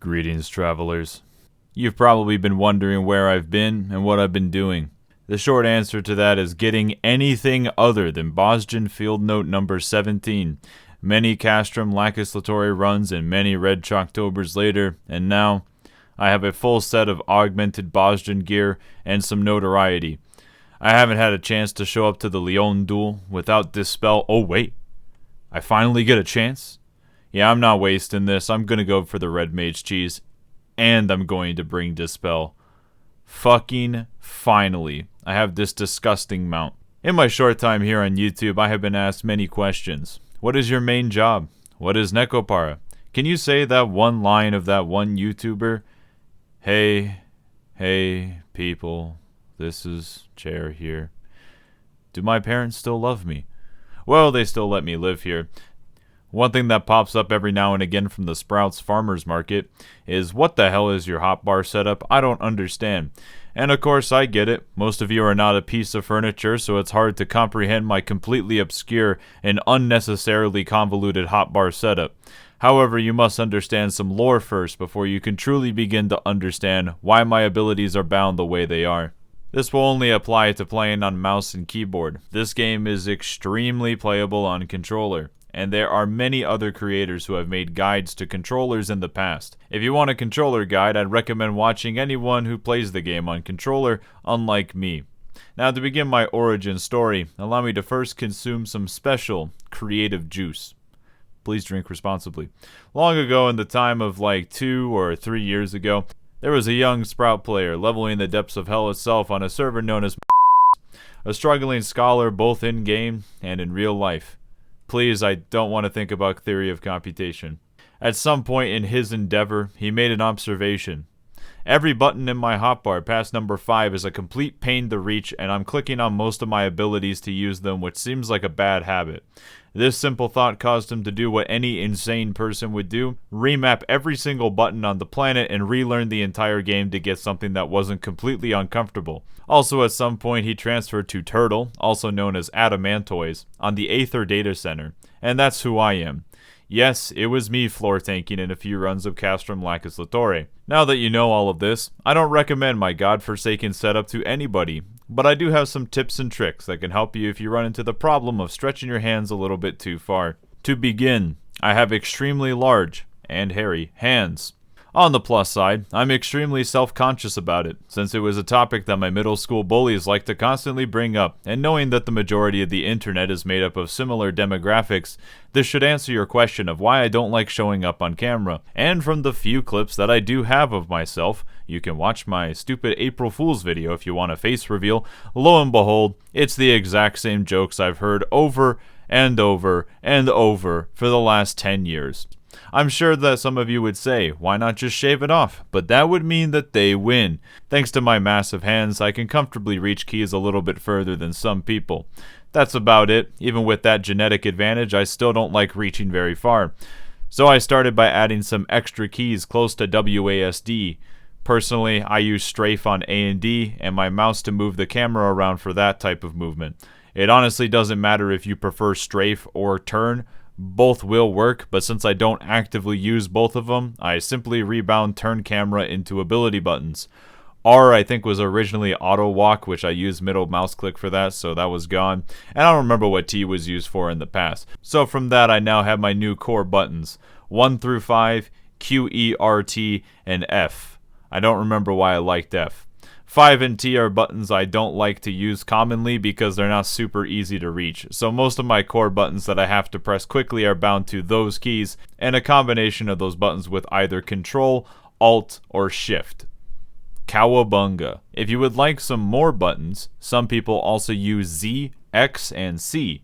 Greetings, travelers. You've probably been wondering where I've been and what I've been doing. The short answer to that is getting anything other than Boston Field Note number 17. Many Castrum Legislatori runs and many Red Chalktobers later, and now I have a full set of augmented Boston gear and some notoriety. I haven't had a chance to show up to the Lyon duel without Dispel. Oh wait, I finally get a chance? Yeah, I'm not wasting this. I'm gonna go for the Red Mage cheese. And I'm going to bring Dispel. Fucking finally. I have this disgusting mount. In my short time here on YouTube, I have been asked many questions. What is your main job? What is Necopara? Can you say that one line of that one YouTuber? Hey, people. This is Chair here. Do my parents still love me? Well, they still let me live here. One thing that pops up every now and again from the Sprouts Farmers Market is, what the hell is your hotbar setup? I don't understand. And of course I get it. Most of you are not a piece of furniture, so it's hard to comprehend my completely obscure and unnecessarily convoluted hotbar setup. However, you must understand some lore first before you can truly begin to understand why my abilities are bound the way they are. This will only apply to playing on mouse and keyboard. This game is extremely playable on controller. And there are many other creators who have made guides to controllers in the past. If you want a controller guide, I'd recommend watching anyone who plays the game on controller, unlike me. Now, to begin my origin story, allow me to first consume some special creative juice. Please drink responsibly. Long ago, in the time of like 2 or 3 years ago, there was a young Sprout player leveling the depths of hell itself on a server known as a struggling scholar both in-game and in real life. Please, I don't want to think about theory of computation. At some point in his endeavor, he made an observation. Every button in my hotbar past number 5 is a complete pain to reach, and I'm clicking on most of my abilities to use them, which seems like a bad habit. This simple thought caused him to do what any insane person would do, remap every single button on the planet and relearn the entire game to get something that wasn't completely uncomfortable. Also, at some point, he transferred to Turtle, also known as Adamantoys, on the Aether Data Center, and that's who I am. Yes, it was me floor tanking in a few runs of Castrum Legislatori. Now that you know all of this, I don't recommend my godforsaken setup to anybody, but I do have some tips and tricks that can help you if you run into the problem of stretching your hands a little bit too far. To begin, I have extremely large and hairy hands. On the plus side, I'm extremely self-conscious about it, since it was a topic that my middle school bullies like to constantly bring up, and knowing that the majority of the internet is made up of similar demographics, this should answer your question of why I don't like showing up on camera. And from the few clips that I do have of myself, you can watch my stupid April Fool's video if you want a face reveal. Lo and behold, it's the exact same jokes I've heard over and over and over for the last 10 years. I'm sure that some of you would say, why not just shave it off? But that would mean that they win. Thanks to my massive hands, I can comfortably reach keys a little bit further than some people. That's about it. Even with that genetic advantage, I still don't like reaching very far. So I started by adding some extra keys close to WASD. Personally, I use strafe on A and D, and my mouse to move the camera around for that type of movement. It honestly doesn't matter if you prefer strafe or turn. Both will work, but since I don't actively use both of them, I simply rebound turn camera into ability buttons. R, I think, was originally auto walk, which I used middle mouse click for that, so that was gone. And I don't remember what T was used for in the past. So from that, I now have my new core buttons. 1 through 5, Q, E, R, T, and F. I don't remember why I liked F. 5 and T are buttons I don't like to use commonly because they're not super easy to reach, so most of my core buttons that I have to press quickly are bound to those keys, and a combination of those buttons with either Control, Alt, or Shift. Cowabunga. If you would like some more buttons, some people also use Z, X, and C.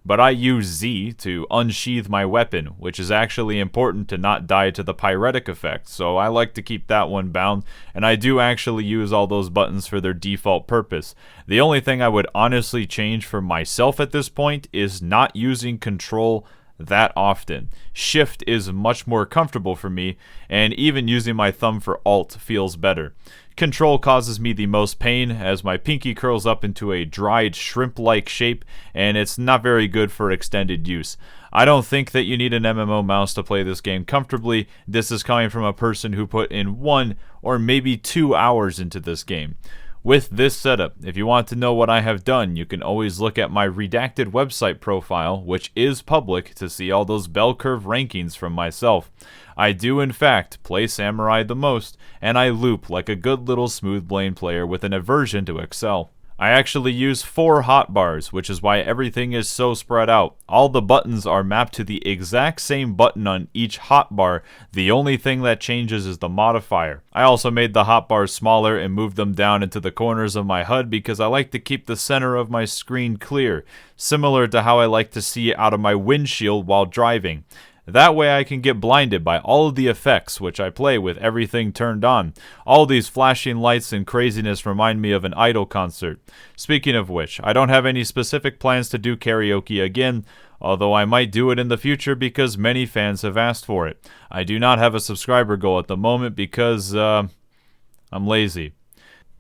But I use Z to unsheath my weapon, which is actually important to not die to the pyretic effect, so I like to keep that one bound, and I do actually use all those buttons for their default purpose. The only thing I would honestly change for myself at this point is not using Control that often. Shift is much more comfortable for me, and even using my thumb for Alt feels better. Control causes me the most pain as my pinky curls up into a dried shrimp-like shape, and it's not very good for extended use. I don't think that you need an MMO mouse to play this game comfortably. This is coming from a person who put in 1 or maybe 2 hours into this game. With this setup, if you want to know what I have done, you can always look at my redacted website profile, which is public, to see all those bell curve rankings from myself. I do in fact play Samurai the most, and I loop like a good little smooth blade player with an aversion to Excel. I actually use 4 hotbars, which is why everything is so spread out. All the buttons are mapped to the exact same button on each hotbar. The only thing that changes is the modifier. I also made the hotbars smaller and moved them down into the corners of my HUD because I like to keep the center of my screen clear, similar to how I like to see out of my windshield while driving. That way I can get blinded by all of the effects, which I play with everything turned on. All these flashing lights and craziness remind me of an Idol concert. Speaking of which, I don't have any specific plans to do karaoke again, although I might do it in the future because many fans have asked for it. I do not have a subscriber goal at the moment because, I'm lazy.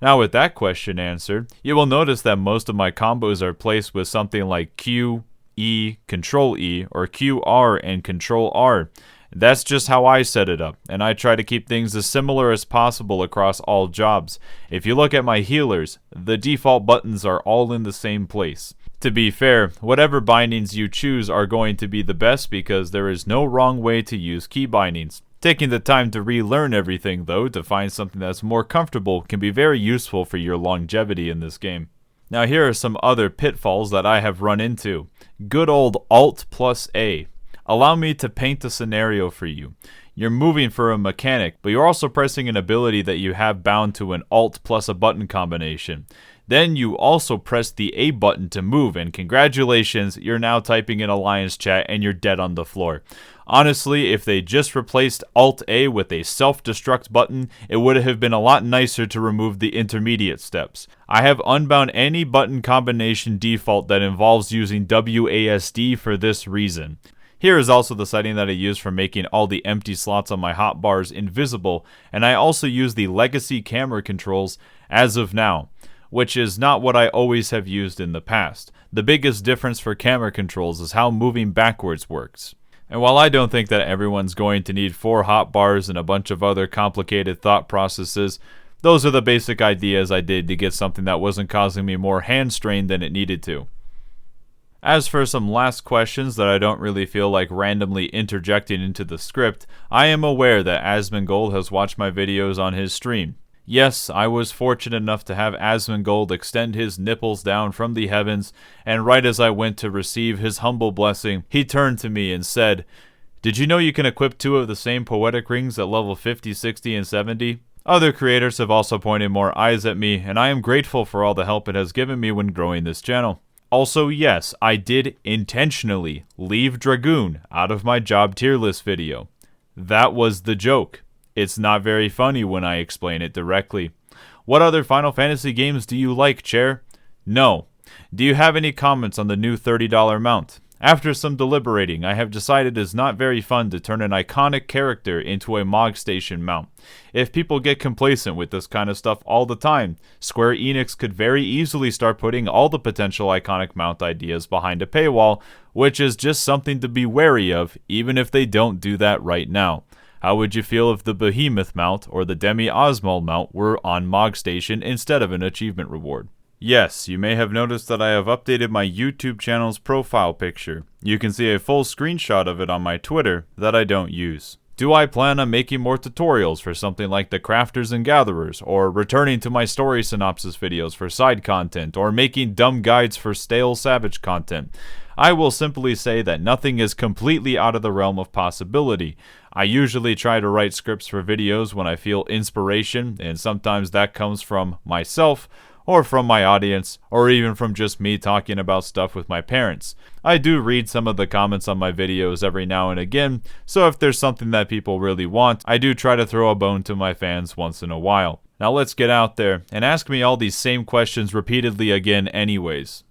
Now with that question answered, you will notice that most of my combos are placed with something like Q, E, Control E, or QR and Control R. That's just how I set it up, and I try to keep things as similar as possible across all jobs. If you look at my healers, the default buttons are all in the same place. To be fair, whatever bindings you choose are going to be the best because there is no wrong way to use key bindings. Taking the time to relearn everything, though, to find something that's more comfortable can be very useful for your longevity in this game. Now here are some other pitfalls that I have run into. Good old Alt plus A. Allow me to paint a scenario for you. You're moving for a mechanic, but you're also pressing an ability that you have bound to an Alt plus a button combination. Then you also press the A button to move, and congratulations, you're now typing in Alliance chat and you're dead on the floor. Honestly, if they just replaced Alt-A with a self-destruct button, it would have been a lot nicer to remove the intermediate steps. I have unbound any button combination default that involves using WASD for this reason. Here is also the setting that I use for making all the empty slots on my hotbars invisible, and I also use the legacy camera controls as of now, which is not what I always have used in the past. The biggest difference for camera controls is how moving backwards works. And while I don't think that everyone's going to need 4 hotbars and a bunch of other complicated thought processes, those are the basic ideas I did to get something that wasn't causing me more hand strain than it needed to. As for some last questions that I don't really feel like randomly interjecting into the script, I am aware that Asmongold has watched my videos on his stream. Yes, I was fortunate enough to have Asmongold extend his nipples down from the heavens, and right as I went to receive his humble blessing, he turned to me and said, "Did you know you can equip 2 of the same poetic rings at level 50, 60, and 70? Other creators have also pointed more eyes at me, and I am grateful for all the help it has given me when growing this channel. Also, yes, I did intentionally leave Dragoon out of my job tier list video. That was the joke. It's not very funny when I explain it directly. What other Final Fantasy games do you like, Chair? No. Do you have any comments on the new $30 mount? After some deliberating, I have decided it is not very fun to turn an iconic character into a Mog Station mount. If people get complacent with this kind of stuff all the time, Square Enix could very easily start putting all the potential iconic mount ideas behind a paywall, which is just something to be wary of, even if they don't do that right now. How would you feel if the Behemoth mount or the Demi-Osmold mount were on Mog Station instead of an achievement reward? Yes, you may have noticed that I have updated my YouTube channel's profile picture. You can see a full screenshot of it on my Twitter that I don't use. Do I plan on making more tutorials for something like the Crafters and Gatherers, or returning to my story synopsis videos for side content, or making dumb guides for stale Savage content? I will simply say that nothing is completely out of the realm of possibility. I usually try to write scripts for videos when I feel inspiration, and sometimes that comes from myself, or from my audience, or even from just me talking about stuff with my parents. I do read some of the comments on my videos every now and again, so if there's something that people really want, I do try to throw a bone to my fans once in a while. Now let's get out there and ask me all these same questions repeatedly again anyways.